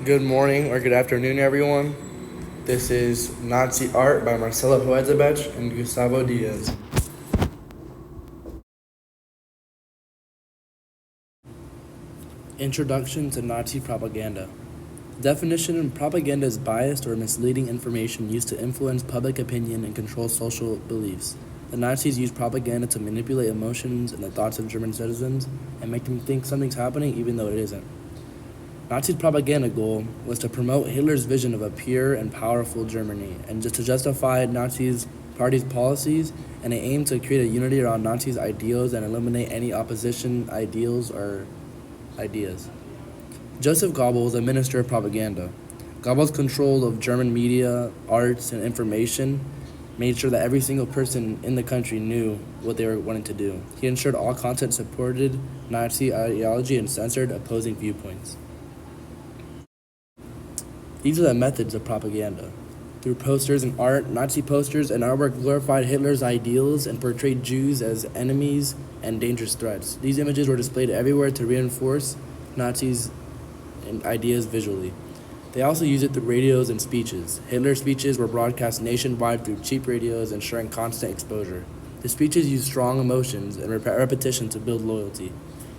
Good morning or good afternoon, everyone. This is Nazi Art by Marcelo Huezabech and Gustavo Diaz. Introduction to Nazi propaganda. Definition: propaganda is biased or misleading information used to influence public opinion and control social beliefs. The Nazis used propaganda to manipulate emotions and the thoughts of German citizens and make them think something's happening even though it isn't. Nazi propaganda goal was to promote Hitler's vision of a pure and powerful Germany and just to justify Nazis' party's policies, and they aimed to create a unity around Nazis' ideals and eliminate any opposition ideals or ideas. Joseph Goebbels was a minister of propaganda. Goebbels' control of German media, arts, and information made sure that every single person in the country knew what they were wanting to do. He ensured all content supported Nazi ideology and censored opposing viewpoints. These are the methods of propaganda. Through posters and art, Nazi posters and artwork glorified Hitler's ideals and portrayed Jews as enemies and dangerous threats. These images were displayed everywhere to reinforce Nazis' ideas visually. They also used it through radios and speeches. Hitler's speeches were broadcast nationwide through cheap radios, ensuring constant exposure. The speeches used strong emotions and repetition to build loyalty.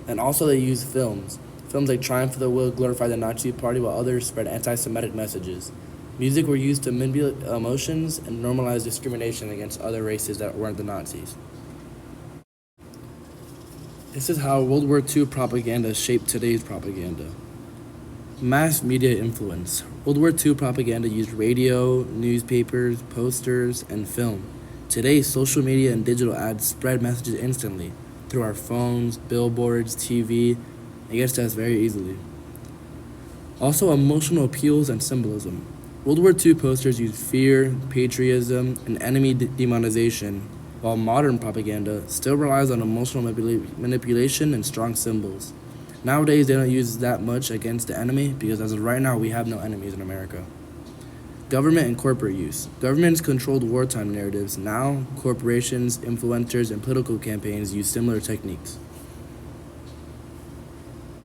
And also they used films. Films like Triumph of the Will glorified the Nazi Party while others spread anti-Semitic messages. Music were used to manipulate emotions and normalize discrimination against other races that weren't the Nazis. This is how World War II propaganda shaped today's propaganda. Mass media influence. World War II propaganda used radio, newspapers, posters, and film. Today, social media and digital ads spread messages instantly through our phones, billboards, TV. It gets to us very easily. Also, emotional appeals and symbolism. World War II posters used fear, patriotism, and enemy demonization, while modern propaganda still relies on emotional manipulation and strong symbols. Nowadays, they don't use that much against the enemy because as of right now, we have no enemies in America. Government and corporate use. Governments controlled wartime narratives. Now, corporations, influencers, and political campaigns use similar techniques.